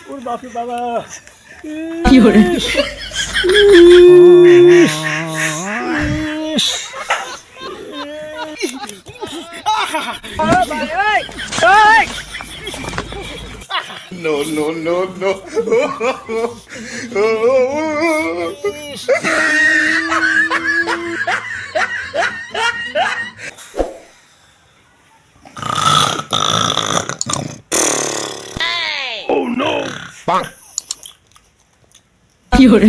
ওর বাপরে বাবা কি হরে No, no, no, no. Oh no! কি হরে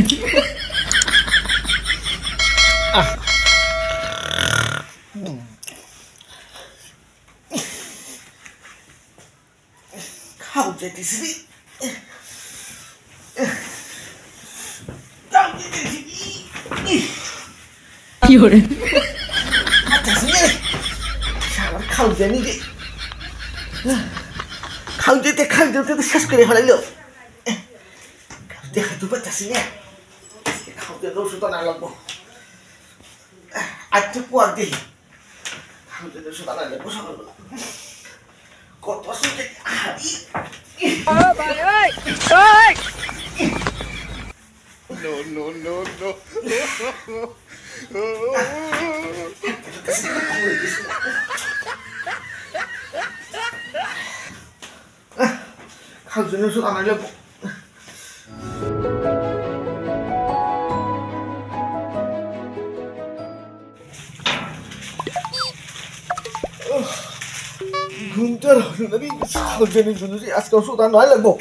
খাও যেতেছি কি হরে খাও জানি রে খাও যেতে শেষ করে ফেলাইলো দেখা তো পাচ্ছি না খাও যেতে ওষুধ আনা লাগবো আজকে পর দিই খাও যেতে ওষুধ আনা লাগবো সকালবেলা কত ওষুধ No, no, no, no. খাওয়ার জন্য ওষুধ আনা লাগবো ঘুমটার খাওয়ার জন্য আজকে ওষুধ আনা লাগবো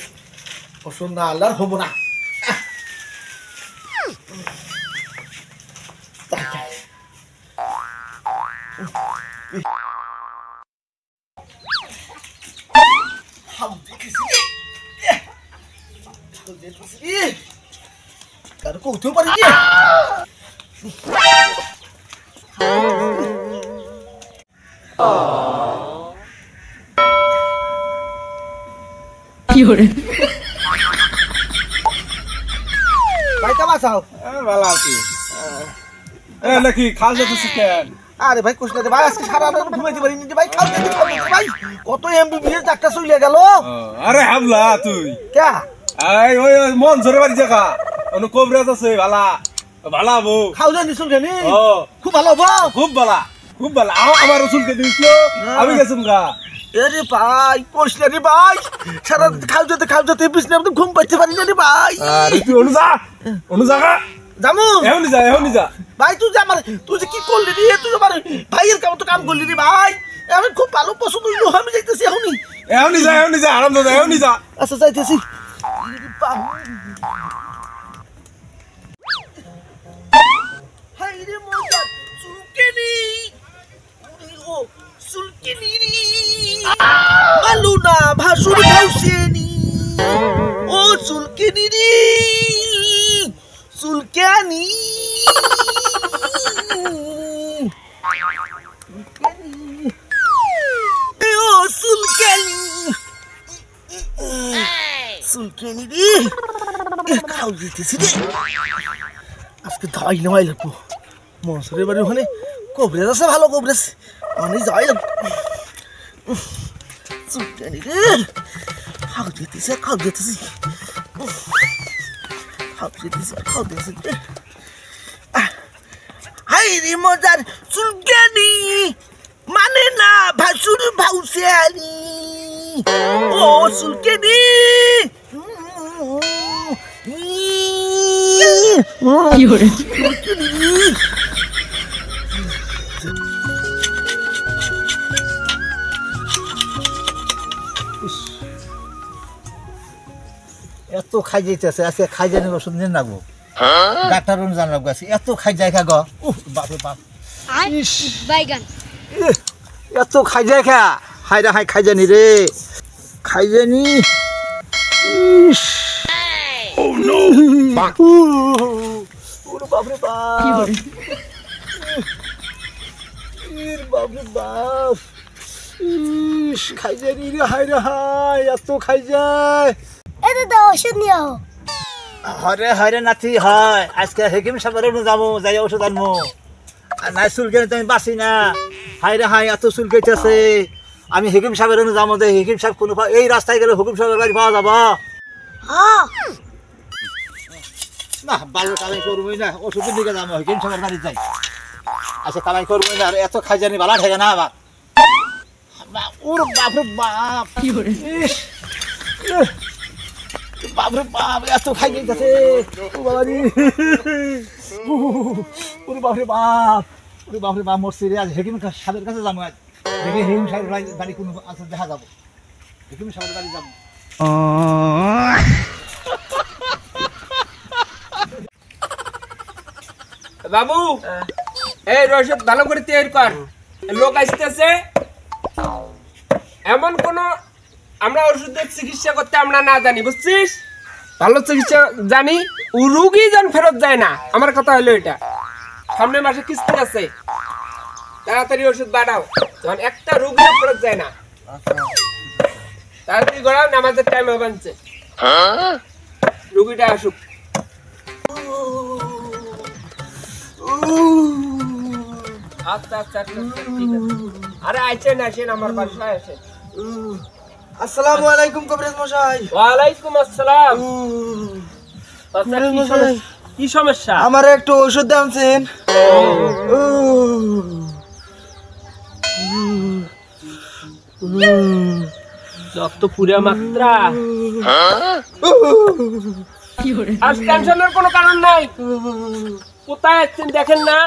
ওষুধ না আনলে আর হবো না কারো কৌতেও পারি কি হরে ভাই কেমন আছো ভালো আছি নাকি খাল যেতেছিস কেন? আরে ভাই কুছ না ভাই আজকে সারা রাত ঘুমাইতে পারিনি ভাই খাও ভাই কত এমবিবিএস ডাক্তার চলে গেল আরে হামলা তুই কে ওই মন জোরে বাড়ি জায়গা অনু কবরাজ আছে ভালা ভালা বউ খাও জানি শুনছেনি খুব ভালো খুব ভালা আমার রসুলকে দিস আমি গেছিলাম গা আরে ভাই কোশ না রে ভাই সারা খাও যেতে বিছনা মধ্যে ঘুম পাইতে পারি না রে ভাই আরে তুই অনু জাগা জামু এখনই যা ভাই তুই যে আমার তুই যে কি করলি রে তুই আমার ভাইয়ের কাম তো কাম করলি রে ভাই আমি খুব ভালো পছন্দ হইলো আমি যাইতেছি এখনই যা আরাম দাদা এখনই যা আচ্ছা যাইতেছি হাই রে মোটা চুলকেনি ও চুলকেনি রে মালু না ভাসুর খাউছেনি ও চুলকেনি রে চুলকানি ও চুলকানি চুলকানি রে খাও দিতেছি রে আজকে ধাই নেওয়াই লাগবো মশারের বাড়ি ওখানে কবরেজ আছে ভালো কবরেজ অনেক যাওয়াই লাগবো চুলকানি রে খাও দিতেছি হাই রে মজার চুলকানি মানে না ভাসুর ভাউসিয়ানি ও চুলকানি কি হরে এত খাই যাইতেছে আজকে খাই জানি ওষুধ নিয়ে রাখবো ডাক্তার জান রাখবো আজকে এত খাই যায় খা গো বাপরে বাপ বাইগান এত খাই যায় খা হাই রে হাই খাই জানি রে খাই জানি বাপরে বাপ কি হরে বাপরে বাপ খাই জানি রে হাই রে হাই এত খাই যায় এটা তো ওষুধ নিও হরে হরে নাতি হয় আজকে হেকিম সাহেবের যাবো যাই ওষুধ আনবো নাই চুলকে তুমি বাঁচি না হাই রে হাই এত চুলকাইতেছে আমি হেকিম সাহেবের যাবো দে হেকিম সাহেব কোনো এই রাস্তায় গেলে হুকুম সাহেবের বাড়ি পাওয়া যাবো হ্যাঁ না ভালো কামাই করবই না ওষুধের দিকে যাবো হেকিম সাহেবের বাড়ি যাই আচ্ছা কামাই করবই না আর এত খাই জানি ভালো ঠেকে না আবার ওর বাপরে বাপ কি hore বাপরে বাপ এত খাই যাচ্ছে ও বাবাজি ওরে বাপরে বাপ মরছি রে আজ হেকিম সাহেবের কাছে যাবো আজ দেখি হেকিম সাহেবের বাড়ি কোনো আছে দেখা যাবো হেকিম সাহেবের বাড়ি যাবো বাবু এই রসদ ভালো করে তৈরি কর লোক আসতেছে এমন কোন আমরা ওষুধের চিকিৎসা করতে আমরা না জানি বুঝছিস ভালো চিকিৎসা জানি ও রুগী যেন ফেরত যায় না আমার কথা হলো এটা সামনের মাসে কিস্তি আছে তাড়াতাড়ি ওষুধ বাড়াও যখন একটা রুগী ফেরত যায় না তাড়াতাড়ি গড়াও নামাজের টাইম বানছে রুগীটা আসুক আচ্ছা আচ্ছা ঠিক আছে আরে আসেন আমার বাসায় আসেন আসসালামু আলাইকুম কবিরাজ মশাই। ওয়ালাইকুম আসসালাম আচ্ছা, কি সমস্যা আমার একটু ওষুধ দামছেন। যত পুরা মাত্রা কি hore আজ টেনশনের কোনো কারণ নাই কোথায় যাচ্ছেন দেখেন না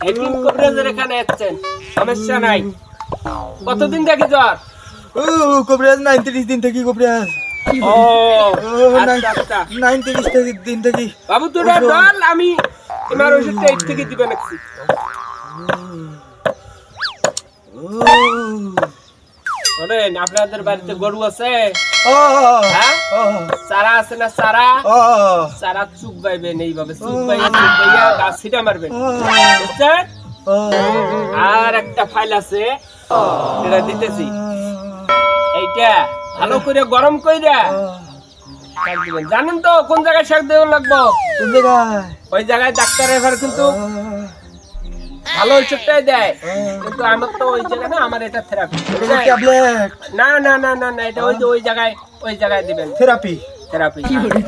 হেকিম কবিরাজের এখানে যাচ্ছেন সমস্যা নাই কতদিন দেখি জ্বর কবিরাজ 39 দিন থেকে কবিরাজ ও আচ্ছা আচ্ছা 39 দিন থেকে বাবু তোরা দল আমি তোমার ওষুধটা এই থেকে দিবেন নাকি বলেন আপনাদের বাড়িতে গরু আছে হ্যাঁ চারা আছে না চারা চারা চুপ বাইবেন এইভাবে চুপ বাইয়া গাছ ছিটা মারবেন বুঝছেন আর একটা ফাইল আছে এটা দিতেছি এইটা ভালো করে গরম কইরা শাক দিবেন জানেন তো কোন জায়গায় শাক দেওয়া লাগবো কোন জায়গায়? ওই জায়গায় ডাক্তার এবার কিন্তু ভালো ওষুধটাই দেয় কিন্তু আমার তো ওই জায়গায় না আমার এটা থেরাপি ট্যাবলেট না না না না না এটা ওই যে ওই জায়গায় দিবেন থেরাপি। থেরাপি কি hore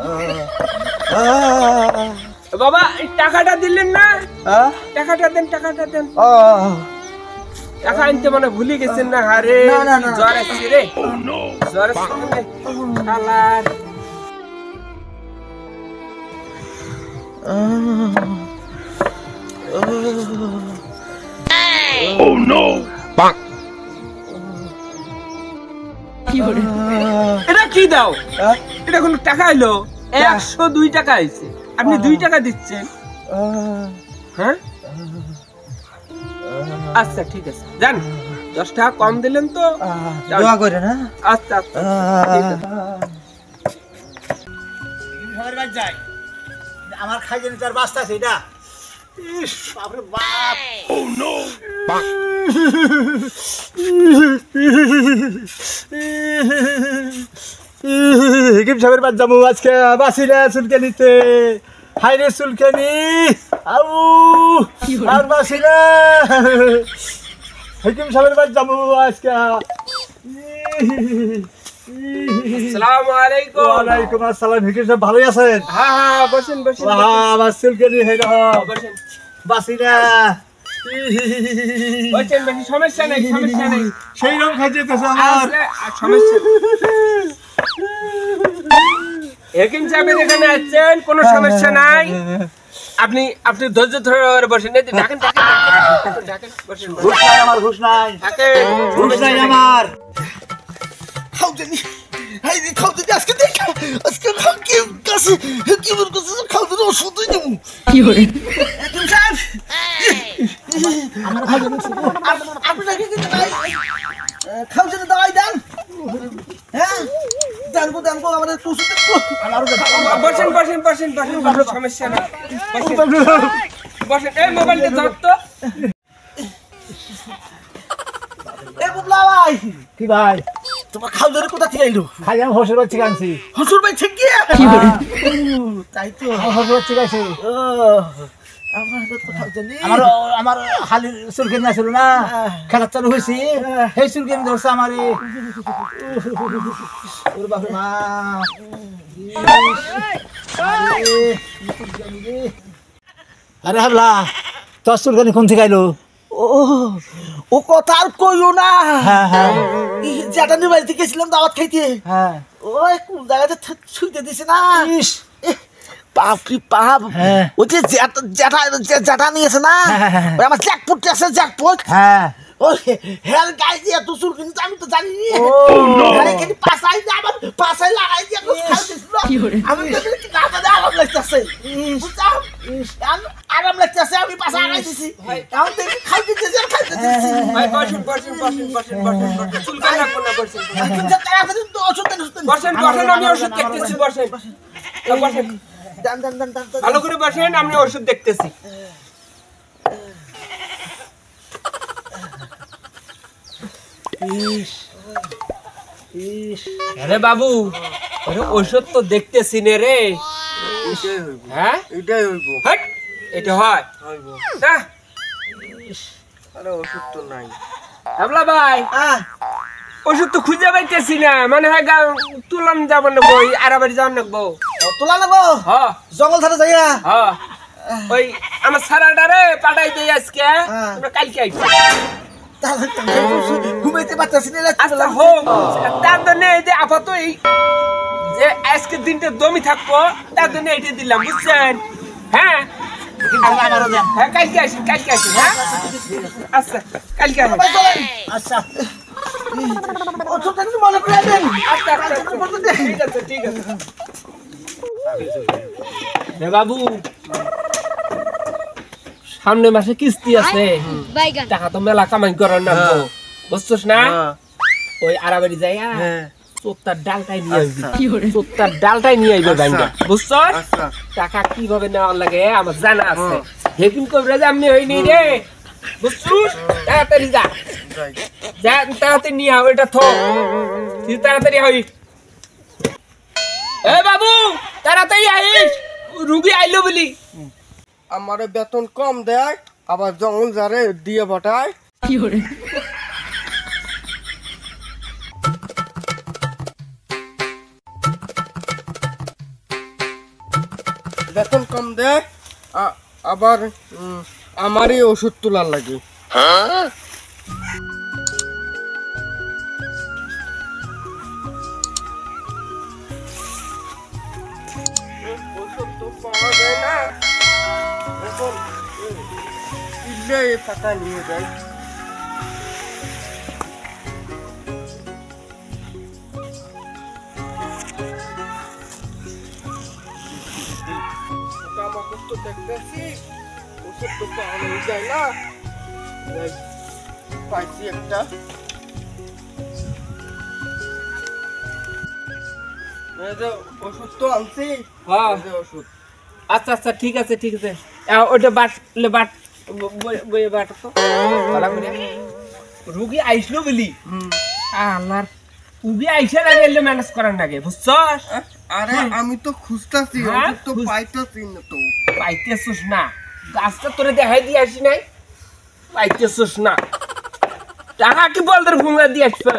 বাবা এই টাকাটা দিলেন না টাকাটা দেন টাকা আনতে মানে ভুলে গেছেন না আরে না, না, না। জ্বর আসছে রে জ্বর আসছে কালার কি hore এটা কি দাও এটা কোনো টাকা হলো 102 টাকা হয়েছে আপনি 2 টাকা দিচ্ছেন হ্যাঁ আচ্ছা ঠিক আছে যান 10 টাকা কম দিলেন তো দোয়া করে না। আচ্ছা আচ্ছা ঠিক আছে। সাহেবের বাড়ি যাই আমার খাই জানি তার বাস্তা আছে এটা ইস বাপরে বাপ হেকিম সাহেবের বাদ যাবো আজকে বাসিরা চুলকে নিতে হাইরে চুলকানি আউ আর বাসিরা হেকিম সাহেবের বাদ যাবো আজকে। আসসালামু আলাইকুম ওয়ালাইকুম আসসালাম। হেকিম সাহেব ভালোই আছেন? হ্যাঁ হ্যাঁ বসেন বসেন আমার চুলকানি হেই বসেন বাসিরা বসেন বসেন সমস্যা নেই সেই রকম খাই যেতেছে আমার। আসলে আর সমস্যা হেকিম সাহেবের এখানে আসছেন কোনো সমস্যা নাই আপনি ধৈর্য ধরে বসেন এই যে ডাকেন বসেন ঘুষ নাই আমার ঘুষ নাই ডাকেন ঘুষ নাই আমার খাও জানি হাই রে খাও জানি আজকে দেখ আজকে খাও কি কাছে কি বল কাছে খাও জানি ওষুধ দিব কি hore হেকিম সাহেব আমার খাও জানি আপনি কি দিতে নাই খাও জানি দাওয়াই দেন হ্যাঁ দেন গো আমাদের ওষুধ দেন বসেন কোনো সমস্যা নেই বসেন এই মোবাইলটা ধর তো এ বুবলা ভাই কি ভাই তোমার খাও জানি কোথা থেকে আইলো? খাই আমি হসের বাচ্চা আনছি হসুর ভাই ঠিক কি hore তাই তো হসের বাচ্চা আছে আমার তো খাও জানি আমার হালি চুলকেন না ছিল না খেলা চালু হয়েছে সেই চুলকেন ধরছে আমার ওর বাপরে মা আরে হাবলা তোর চুলকানি কোন থেকে আইলো ও ও কথা আর কইও না হ্যাঁ হ্যাঁ জ্যাঠানির বাড়িতে গেছিলাম দাওয়াত খাইতে হ্যাঁ ওই কোন জায়গাতে ছুঁইতে দিছে না ইস বাপ কি বাপ হ্যাঁ। ওই যে জ্যাঠা নিয়েছে না হ্যাঁ। ওই আমার জ্যাকপট আছে জ্যাকপট হ্যাঁ ওই হেয়ার গাই দিয়ে এত চুল কিন্তু আমি তো জানি আরে কিন্তু পাছাই দিয়ে আমার পাছাই লাগাই দিয়ে খাই দিছিল কি করে? আমি তো গাটা দিয়ে আরাম লাগতেছে বুঝছো আরাম লাগতেছে আমি পাছা লাগাই দিছি এখন দেখি খাই দিতেছি আর খাই দিতেছি ভাই বসেন বসেন বসেন বসেন বসেন বসেন চুলকানি রাখবো না বসেন কিন্তু তাড়াতাড়ি তো ওষুধ দেন বসেন বসেন আমি ওষুধ দেখতেছি বসেন বসেন দান দান দান দান ভালো করে বসেন আমি ওষুধ দেখতেছি আরে বাবু আরে ওষুধ তো দেখতেছি নে রে হ্যাঁ এটাই হইব হাট এটা হয় হইব না আরে ওষুধ তো নাই আবলা ভাই ওষুধ তো খুঁজে পাইতেছি না মানে হয় তুলান যাবো না বই আরাবাড়ি যাওয়ার নাকবো তোলা নেবো হ্যাঁ জঙ্গল ধারে যাইয়া হ্যাঁ ওই আমার সারাটারে পাঠাই দেই আজকে আমরা কালকে আইছি ঘুমাইতে পারতেছি না আচ্ছা হোক তার জন্য এই যে আপাতত এই যে আজকের দিনটা দমি থাকবো তার জন্য এইটা দিলাম বুঝছেন হ্যাঁ আমারও দেন হ্যাঁ কালকে আসি হ্যাঁ আচ্ছা কালকে আসি আচ্ছা ওষুধটা একটু মনে করে দেন আচ্ছা আচ্ছা ঠিক আছে ঠিক আছে রে বাবু সামনে মাসে কিস্তি আছে বাইগান টাকা তো মেলা কামাই করার না বুঝছস না ওই আরাবাড়ি যাইয়া চোত্তার ডালটাই নিয়ে আসবি কি করে? চোত্তার ডালটাই নিয়ে আইবে বাইঙ্গা বুঝছস আচ্ছা টাকা কিভাবে নেওয়ার লাগে আমার জানা আছে হেকিম কবরে যে আমি হইনি রে বুঝছস তাড়াতাড়ি যা যা তাড়াতাড়ি নিয়ে আও এটা থো তুই তাড়াতাড়ি হই এ বাবু তাড়াতাড়ি আইস রুগী আইলো বলি আমার বেতন কম দেয় আবার জঙ্গল যারে দিয়ে পাঠায় কি করে? বেতন কম দেয় আবার আমারই ওষুধ তোলার লাগে ওষুধ তো পাওয়া যায় না এখন কিনলে এই পাতা নিয়ে যায় আমাকে তো দেখতেছি ওষুধ তো পাওয়া যায় না এই, পাইছি একটা এই যে ওষুধ তো আনছি হ্যাঁ এই যে ওষুধ আচ্ছা আচ্ছা ঠিক আছে ওটা বাটলে বাট বইয়ে বাট তো ভালো করে রুগী আইসলো বলি আল্লাহর রুগী আইসা লাগে এলে ম্যানেজ করার লাগে বুঝছস আরে আমি তো খুঁজতাছি হ্যাঁ, ওষুধ তো পাইতাছি না তো পাইতেছস না গাছটা তোরে দেখাই দিয়ে আসি নাই পাইতেছস না টাকা কি বল তোর ভুঙ্গা দিয়ে আসবে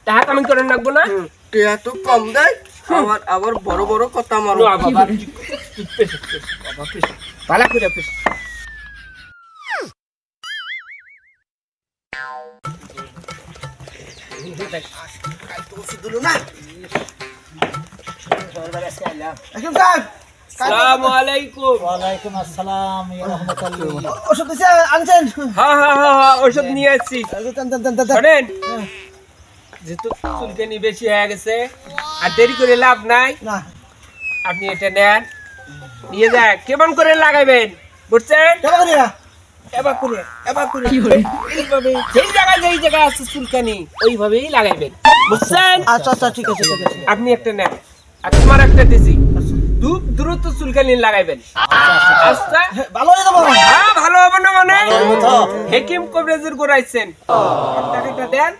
টাকা কামাই করে রাখবো না টিয়া তো কম দেয় আবার আবার বড় বড় কথা মারো বাবা পেশ বাবা পেশ ভালো করে পেশ আসসালামু আলাইকুম ওয়ালাইকুম আসসালাম ইয়া রাহমাতুল্লাহ ওষুধ দিছে আনছেন হ্যাঁ ওষুধ নিয়ে আসছি দেন দেন দেন দেন শোনেন যেহেতু চুলকানি বেশি হয়ে গেছে আর দেরি করে লাভ নাই না আপনি এটা নেন নিয়ে যান কেমন করে লাগাইবেন বুঝছেন কেমন করে এবার করে কি করে? এইভাবে যেই জায়গায় আছে চুলকানি ওইভাবেই লাগাইবেন বুঝছেন আচ্ছা আচ্ছা ঠিক আছে আপনি একটা নেন আর তোমার একটা দিছি দ্রুত চুলকানি লাগাইবেন আচ্ছা ভালো হয়ে যাবো হ্যাঁ ভালো হবে না মানে তো হেকিম কবরেজের গোড়াইছেন টাকাটা দেন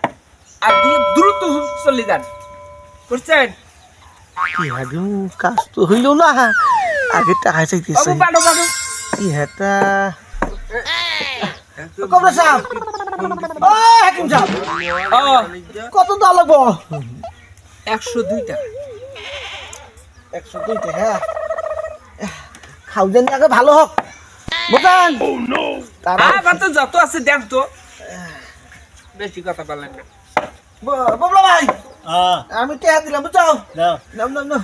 আর দিয়ে দ্রুত চলে যান বুঝছেন কি আগে কাজ তো হইল না আগে টাকা চাইতেছে বাবু বাড়ো কি হেটা কবরা সাহেব ও হাকিম সাহেব কত দাম লাগবো 102 টাকা 102 হ্যাঁ খাও জানি আগে ভালো হোক বুঝলেন তারা আবার তো যত আছে দেখ তো বেশি কথা বললেন না বাবলা ভাই হ্যাঁ আমি টাকা দিলাম বুঝছো দাও নাম নাম নাম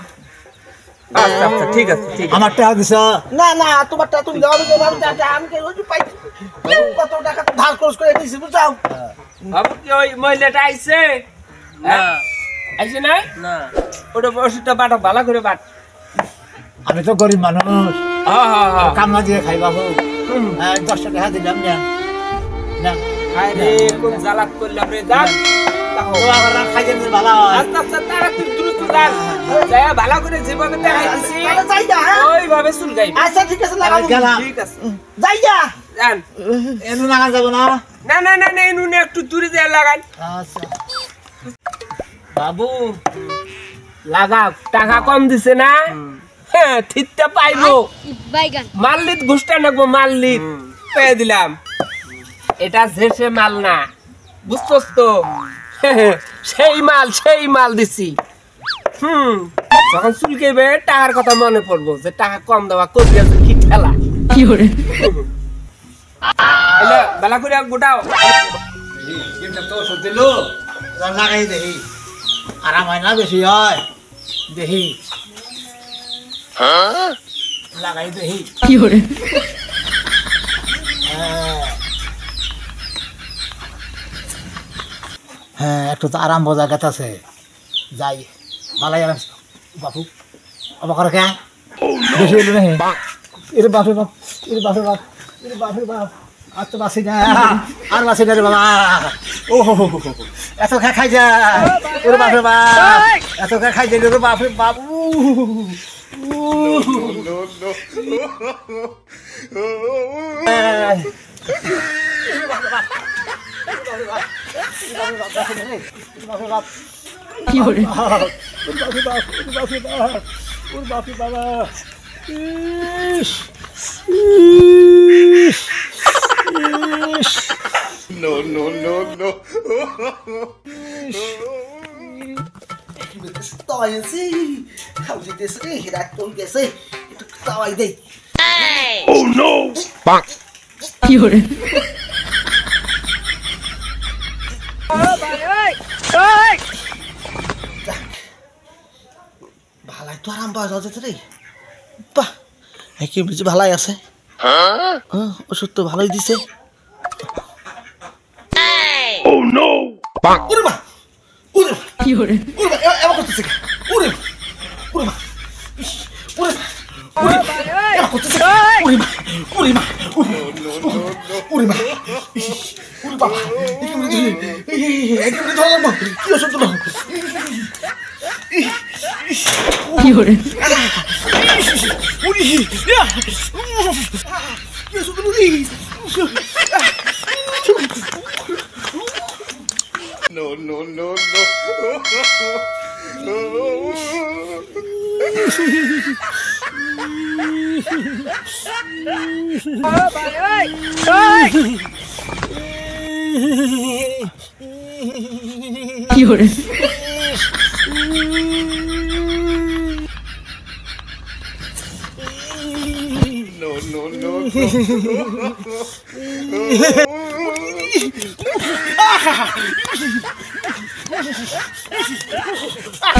আচ্ছা আচ্ছা ঠিক আছে ঠিক আছে আমার টাকা দিছ না না তোমারটা তুমি দাও আমি টাকা আমি কে ওই পাই কত টাকা তো ধার খরচ করে দিছি বুঝছো বাবু কি ওই মহিলাটা আইছে হ্যাঁ আইছে না না ওটা ওষুধটা বাটা ভালো করে বাট আমি তো গরিব মানুষ হ্যাঁ হ্যাঁ হ্যাঁ কামনা দিয়ে খাই বাবু 10 টাকা দিলাম না না আরে কোন জালাত করলাম রে যান ও আবার খাই যেতে ভালো হয় আস্তে আস্তে তাড়াতাড়ি দ্রুত যান যায় ভালো করে যেভাবে দেখাই দিছি তাহলে যাই যা হ্যাঁ ওইভাবে চুলকাই আচ্ছা ঠিক আছে লাগাবো গেলাম ঠিক আছে যাই যা যান এনু নাগাল যাব না না না না না নুনে একটু দূরে যায় লাগান আচ্ছা বাবু লাগাও টাকা কম দিছে না হ্যাঁ ঠিকটা পাইবো বাইগান মাল্লিত ঘুষটা নেবো মাল্লিত পেয়ে দিলাম এটা ঝেসে মাল না বুঝছস তো সেই মাল দিছি যখন চুলকেবে টাকার কথা মনে পড়বো যে টাকা কম দেওয়া করবি আছে কি ঠেলা Fiore, এলে বেলা করে গোটাও এটা তো সদিল লাগাই দেহি আরাম হয় না বেশি হয় দেহি লাগাই দেহি Fiore, হ্যাঁ একটু তো আরাম বোঝা গেছে যাই ভালাই আরাম বাপু অবাক কে বেশি হইল না এর বাপে বাপ এর বাপে বাপ এর বাপে বাপ আর তো বাসি না আর বাসি না রে বাবা ও এত খাই যায় ওর বাপে বাপ এত খাই যায় রে বাপে বাবু Fiore, ওর বাপে বাবা তাইছি খাও দিতেছে রে রাত তো গেছে একটু তাওয়াই দেই Fiore, ভালাই তো আরাম পাওয়া যাচ্ছে রে বাহ কি বুঝি ভালাই আছে হ্যাঁ ওষুধ তো ভালোই দিছে ওরে মা ওরে মা Fiore, ওরে মা এবার করতেছে ওরে মা ওরে মা ওরে মা এবার করতেছে ওরে মা ওরে মা ওরে মা ওরে বাবা একেবারে ধরলাম কি ওষুধ দিল Fiore, উড়ি কি ওষুধ দিল উড়ি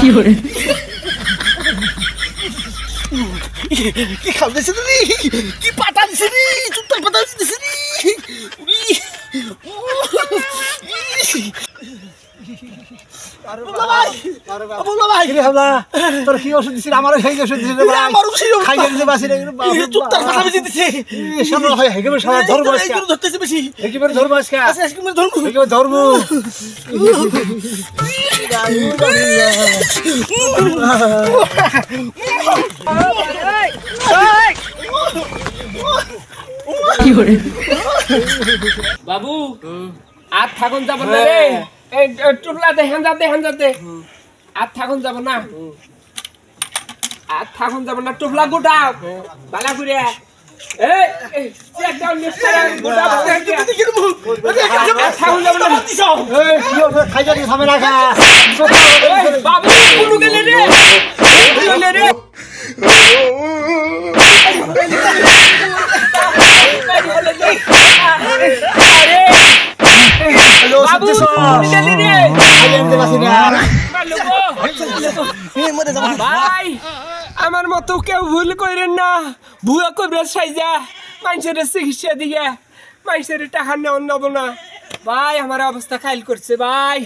Fiore, Fiore, কি খাও দিছে রে কি পাতা দিছে রে চুট্টাল পাতা দিছে রে উড়ি বলো ভাই রে হাওলা তোর কি ওষুধ দিছিস আমারও সেই ওষুধ দিছিস রে ভাই আমার ওষুধ খাই গেছে বাসি রে চুট্টাল পাতা বেশি দিছে সামনে হয় হেগে সব ধরবো আজকে ধরতেছে বেশি একেবারে ধরবো আজকে আচ্ছা আজকে আমি ধরবো একেবারে ধরবো Fiore, বাবু আর থাকুন যাব না রে এই টুকলা দে হেন আর থাকুন যাব না আর থাকুন যাব না টুকলা গোটা বালা করে এই চেক ডাউন মিস্টার গোটা বালা করে থাকুন যাব না এই কি খাই যাবি সামনে রাখা বাবু কোন গেলে রে বাবু তুমি গেলি রে ভাই আমার মতো কেউ ভুল করেন না ভুয়া কবরা সাইজা মানুষের চিকিৎসা দিয়ে মানুষের টাকা নেওয়া নেব না ভাই আমার অবস্থা খাইল করছে ভাই